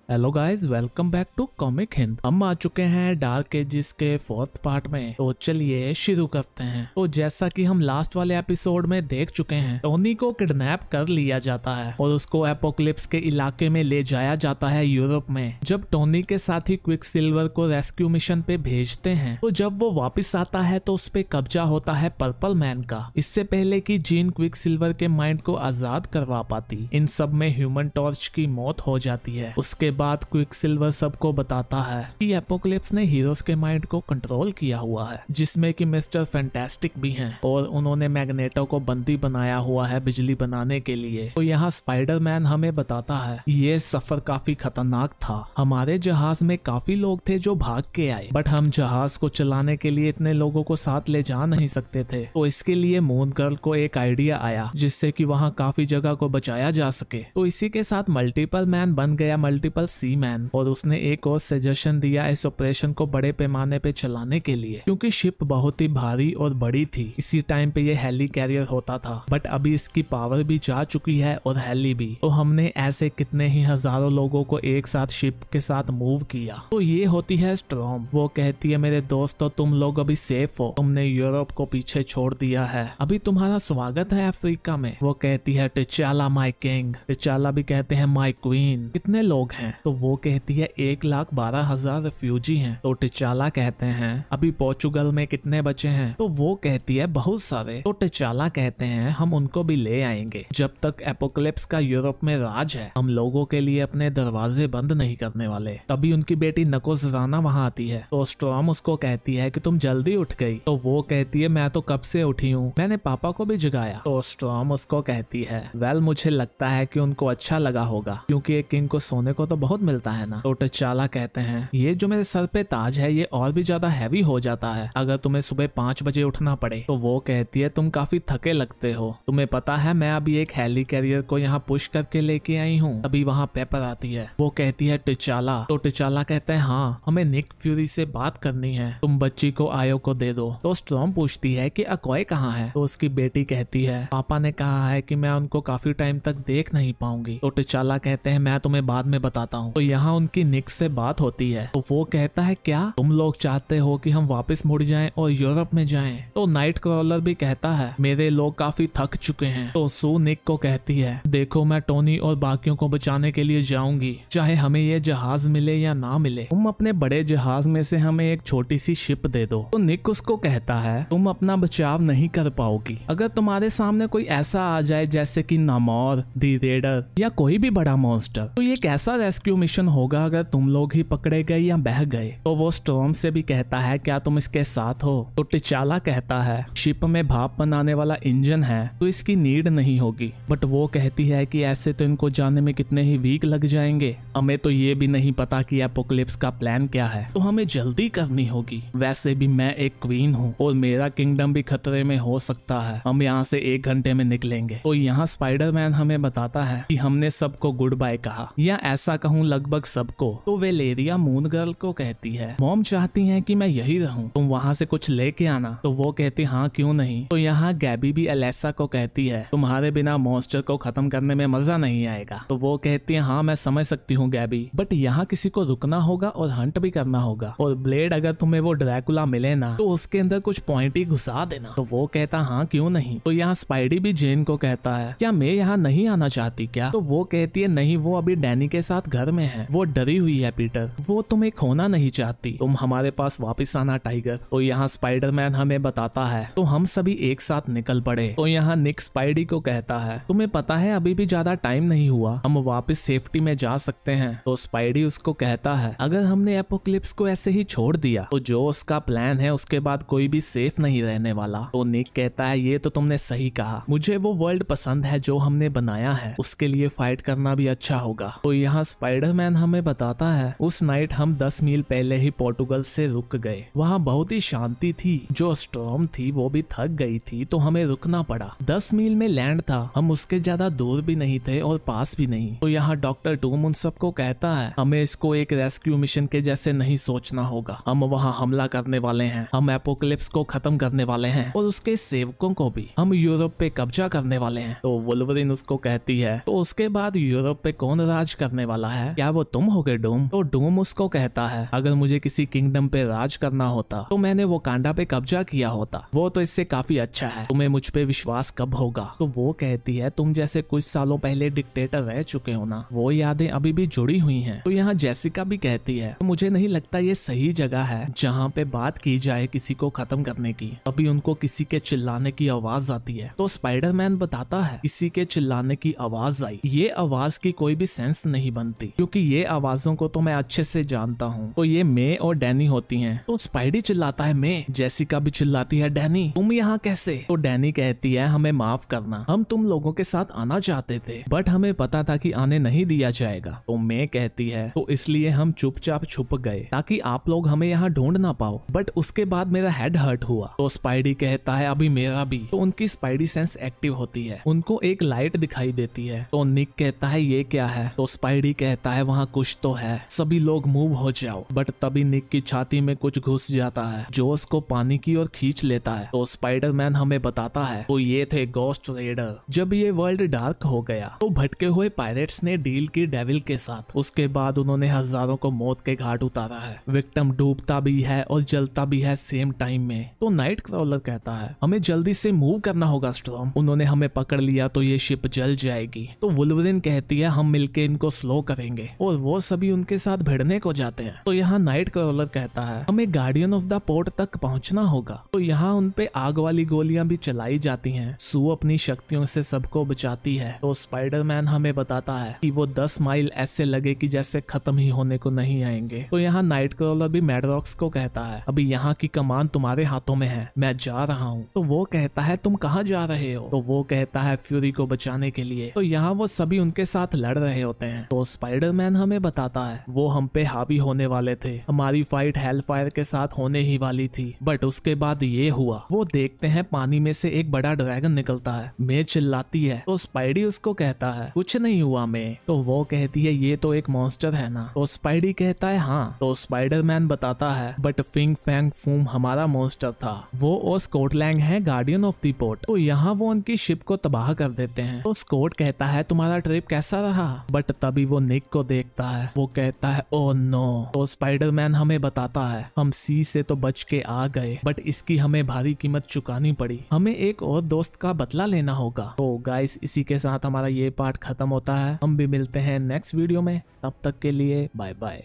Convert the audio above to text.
Hello guys, welcome back to comic Hind. हम आ चुके हैं डार्क एजिस के 4th पार्ट में। तो चलिए शुरू करते हैं। तो जैसा कि हम लास्ट वाले एपिसोड में देख चुके हैं, टोनी को किडनैप कर लिया जाता है और उसको एपोकलिप्स के इलाके में ले जाया जाता है यूरोप में। जब टोनी के साथी क्विकसिल्वर को रेस्क्यू मिशन पे भेजते हैं, तो जब वो वापस आता है तो उस पे कब्जा होता है पर्पल मैन का। इससे पहले कि जीन क्विकसिल्वर के माइंड को आजाद करवा पाती, इन सब में ह्यूमन टॉर्च की मौत हो जाती है। उसके बाद क्विकसिल्वर सबको बताता है कि एपोकलिप्स ने हीरोज के माइंड को कंट्रोल किया हुआ है, जिसमें कि मिस्टर फैंटास्टिक भी हैं और उन्होंने मैग्नेटो को बंदी बनाया हुआ है बिजली बनाने के लिए। तो यहाँ स्पाइडरमैन हमें बताता है ये सफर काफी खतरनाक था। हमारे जहाज में काफी लोग थे जो भाग के आए, बट हम जहाज को चलाने के लिए इतने लोगों को साथ ले जा नहीं सकते थे। तो इसके लिए मून गर्ल को एक आइडिया आया जिससे कि वहाँ काफी जगह को बचाया जा सके। तो इसी के साथ मल्टीपल मैन बन गया मल्टीपल सी मैन, और उसने एक और सजेशन दिया इस ऑपरेशन को बड़े पैमाने पे चलाने के लिए, क्योंकि शिप बहुत ही भारी और बड़ी थी। इसी टाइम पे ये हेली कैरियर होता था, बट अभी इसकी पावर भी जा चुकी है और हेली भी। तो हमने ऐसे कितने ही हजारों लोगों को एक साथ शिप के साथ मूव किया। तो ये होती है स्टॉर्म। वो कहती है मेरे दोस्तों, तुम लोग अभी सेफ हो, तुमने यूरोप को पीछे छोड़ दिया है, अभी तुम्हारा स्वागत है अफ्रीका में। वो कहती है टिचाला माई किंग। टिचाला भी कहते हैं माई क्वीन। कितने लोग हैं? तो वो कहती है 1,12,000 रेफ्यूजी हैं। तो टिचाला कहते हैं अभी पोर्चुगल में कितने बचे हैं? तो वो कहती है बहुत सारे। तो टिचाला कहते हैं हम उनको भी ले आएंगे। जब तक एपोकलिप्स का यूरोप में राज है, हम लोगों के लिए अपने दरवाजे बंद नहीं करने वाले। तभी उनकी बेटी नकोज़राना वहाँ आती है। तो स्टॉर्म उसको कहती है कि तुम जल्दी उठ गई। तो वो कहती है मैं तो कब से उठी हूँ, मैंने पापा को भी जगाया। तो स्टॉर्म उसको कहती है वेल, मुझे लगता है कि उनको अच्छा लगा होगा, क्योंकि एक किंग को सोने को तो बहुत मिलता है ना। तो टिचाला कहते हैं ये जो मेरे सर पे ताज है ये और भी ज्यादा हैवी हो जाता है अगर तुम्हें सुबह 5 बजे उठना पड़े। तो वो कहती है तुम काफी थके लगते हो, तुम्हें पता है मैं अभी एक हेली कैरियर को यहाँ पुश करके लेके आई हूँ। अभी वहाँ पेपर आती है। वो कहती है टिचाला। तो टिचाला कहते हैं हाँ, हमें निक फ्यूरी से बात करनी है, तुम बच्ची को आयो को दे दो। तो स्टॉर्म पूछती है कि अकॉय कहाँ है? तो उसकी बेटी कहती है पापा ने कहा है कि मैं उनको काफी टाइम तक देख नहीं पाऊंगी। तो टिचाला कहते हैं मैं तुम्हें बाद में बताता हूँ। तो यहाँ उनकी निक से बात होती है। तो वो कहता है क्या तुम लोग चाहते हो कि हम वापस मुड़ जाएं और यूरोप में जाएं? तो नाइट क्रॉलर भी कहता है मेरे लोग काफी थक चुके हैं। तो सू निक को कहती है देखो मैं टोनी और बाकियों को बचाने के लिए जाऊंगी, चाहे हमें ये जहाज मिले या ना मिले। तुम अपने बड़े जहाज में से हमें एक छोटी सी शिप दे दो। तो निक उसको कहता है तुम अपना बचाव नहीं कर पाओगी अगर तुम्हारे सामने कोई ऐसा आ जाए जैसे कि नामोर, दी रेडर या कोई भी बड़ा मॉन्स्टर। तो ये कैसा रेस्क्यू मिशन होगा अगर तुम लोग ही पकड़े गए या बह गए? तो वो स्टॉर्म से भी कहता है क्या तुम इसके साथ हो? तो टिचाला कहता है शिप में भाप बनाने वाला इंजन है तो इसकी नीड नहीं होगी, बट वो कहती है कि ऐसे तो इनको जाने में कितने ही वीक लग जाएंगे, हमें तो ये भी नहीं पता कि एपोकलिप्स का प्लान क्या है, तो हमें जल्दी करनी होगी। वैसे भी मैं एक क्वीन हूँ और मेरा किंगडम भी खतरे में हो सकता है, हम यहाँ से 1 घंटे में निकलेंगे। तो यहाँ स्पाइडरमैन हमें बताता है कि हमने सबको गुड बाय कहा, या ऐसा कहूँ लगभग सबको। तो वेलेरिया मून गर्ल को कहती है मॉम चाहती हैं कि मैं यही रहूं, तुम वहाँ से कुछ लेके आना। तो वो कहती हाँ क्यों नहीं। तो यहाँ गैबी भी एलेसा को कहती है तुम्हारे बिना मॉन्स्टर को खत्म करने में मजा नहीं आएगा। तो वो कहती है हाँ मैं समझ सकती हूँ गैबी, बट यहाँ किसी को रुकना होगा और हंट भी करना होगा, और ब्लेड अगर तुम्हें वो ड्रैकुला मिले ना तो उसके अंदर कुछ पॉइंट ही घुसा देना। तो वो कहता हाँ क्यों नहीं। तो यहाँ स्पाइडी भी जेन को कहता है क्या मैं यहाँ नहीं आना चाहती क्या? तो वो कहती है नहीं, वो अभी डैनी के साथ घर में है, वो डरी हुई है पीटर, वो तुम्हें खोना नहीं चाहती, तुम हमारे पास वापस आना टाइगर। तो यहाँ स्पाइडरमैन हमें बताता है तो हम सभी एक साथ निकल पड़े। तो यहाँ निक स्पाइडी को कहता है तुम्हें पता है अभी भी ज्यादा टाइम नहीं हुआ, हम वापस सेफ्टी में जा सकते हैं। तो स्पाइडी उसको कहता है अगर हमने एपोकलिप्स को ऐसे ही छोड़ दिया तो जो उसका प्लान है उसके बाद कोई भी सेफ नहीं रहने वाला। तो निक कहता है ये तो तुमने सही कहा, मुझे वो वर्ल्ड पसंद है जो हमने बनाया है, उसके लिए फाइट करना भी अच्छा होगा। तो यहाँ स्पाइडरमैन हमें बताता है उस नाइट हम 10 मील पहले ही पोर्टुगल से रुक गए, वहाँ बहुत ही शांति थी, जो स्टॉर्म थी वो भी थक गई थी तो हमें रुकना पड़ा। 10 मील में लैंड था, हम उसके ज्यादा दूर भी नहीं थे और पास भी नहीं। तो यहाँ डॉक्टर डूम उन सबको कहता है हमें इसको एक रेस्क्यू मिशन के जैसे नहीं सोचना होगा, हम वहाँ हमला करने वाले हैं, हम एपोकलिप्स को खत्म करने वाले हैं और उसके सेवकों को भी, हम यूरोप पे कब्जा करने वाले हैं। तो वुल्वरिन उसको कहती है तो उसके बाद यूरोप पे कौन राज करने वाला है क्या वो तुम हो गए डूम? तो डूम उसको कहता है अगर मुझे किसी किंगडम पे राज करना होता तो मैंने वकांडा पे कब्जा किया होता, वो तो इससे काफी अच्छा है, तुम्हें मुझ पे विश्वास कब होगा? तो वो कहती है तुम जैसे कुछ सालों पहले डिक्टेटर रह चुके हो ना, वो यादें अभी भी जुड़ी हुई हैं। तो यहाँ जेसिका भी कहती है तो मुझे नहीं लगता ये सही जगह है जहाँ पे बात की जाए किसी को खत्म करने की। अभी उनको किसी के चिल्लाने की आवाज आती है तो स्पाइडरमैन बताता है किसी के चिल्लाने की आवाज आई, ये आवाज की कोई भी सेंस नहीं बनती क्योंकि ये आवाजों को तो मैं अच्छे से जानता हूँ, तो ये मे और डैनी होती हैं। तो स्पाइडी चिल्लाता है मे, जेसिका भी चिल्लाती है डैनी तुम यहाँ कैसे? तो डैनी कहती है हमें माफ करना, हम तुम लोगों के साथ आना चाहते थे बट हमें पता था कि आने नहीं दिया जाएगा। तो मे कहती है तो इसलिए हम चुपचाप छुप गए ताकि आप लोग हमें यहाँ ढूंढ ना पाओ, बट उसके बाद मेरा हेड हर्ट हुआ। तो स्पाइडी कहता है अभी मेरा भी। तो उनकी स्पाइडी सेंस एक्टिव होती है, उनको एक लाइट दिखाई देती है। तो निक कहता है ये क्या है? तो स्पाइडी कहता है वहाँ कुछ तो है, सभी लोग मूव हो जाओ। बट तभी निक की छाती में कुछ घुस जाता है जो उसको पानी की ओर खींच लेता है। तो स्पाइडरमैन हमें बताता है तो ये थे गोस्ट रेडर। जब ये वर्ल्ड डार्क हो गया तो भटके हुए पायरेट्स ने डील की डेविल के साथ, उसके बाद उन्होंने हजारों को मौत के घाट उतारा है। विक्टिम डूबता भी है और जलता भी है सेम टाइम में। तो नाइट क्रॉलर कहता है हमें जल्दी से मूव करना होगा स्टॉर्म, उन्होंने हमें पकड़ लिया तो ये शिप जल जाएगी। तो वुल्वरिन कहती है हम मिलके इनको स्लो करेंगे और वो सभी उनके साथ भिड़ने को जाते हैं। तो यहाँ नाइट क्रॉलर कहता है हमें गार्डियन ऑफ द पोर्ट तक पहुंचना होगा। तो यहाँ उन पे आग वाली गोलियां भी चलाई जाती हैं। सू अपनी शक्तियों से सबको बचाती है। तो स्पाइडरमैन हमें बताता है कि वो 10 माइल ऐसे लगे कि जैसे खत्म ही होने को नहीं आएंगे। तो यहाँ नाइट क्रॉलर भी मैडरॉक्स को कहता है अभी यहाँ की कमान तुम्हारे हाथों में है, मैं जा रहा हूँ। तो वो कहता है तुम कहाँ जा रहे हो? तो वो कहता है फ्यूरी को बचाने के लिए। तो यहाँ वो सभी उनके साथ लड़ रहे होते हैं। तो स्पाइडरमैन हमें बताता है वो हम पे हावी होने वाले थे, हमारी फाइट हेलफायर के साथ होने ही वाली थी, बट उसके बाद ये हुआ। वो देखते हैं पानी में से एक बड़ा ड्रैगन निकलता है। मे चिल्लाती है तो स्पाइडी उसको कहता है कुछ नहीं हुआ मे। तो वो कहती है ये तो एक मॉन्स्टर है ना? तो स्पाइडी कहता है हाँ। तो स्पाइडरमैन बताता है बट फिंग फैंग फूम हमारा मॉन्स्टर था, वो और स्कॉटलैंड है गार्डियन ऑफ द पोर्ट। तो यहाँ वो उनकी शिप को तबाह कर देते हैं। तो स्कॉट कहता है तुम्हारा ट्रिप कैसा रहा? बट तभी वो निक को देखता है, वो कहता है ओह नो। तो स्पाइडरमैन हमें बताता है हम सी से तो बच के आ गए बट इसकी हमें भारी कीमत चुकानी पड़ी, हमें एक और दोस्त का बदला लेना होगा। तो गाइस इसी के साथ हमारा ये पार्ट खत्म होता है, हम भी मिलते हैं नेक्स्ट वीडियो में, तब तक के लिए बाय बाय।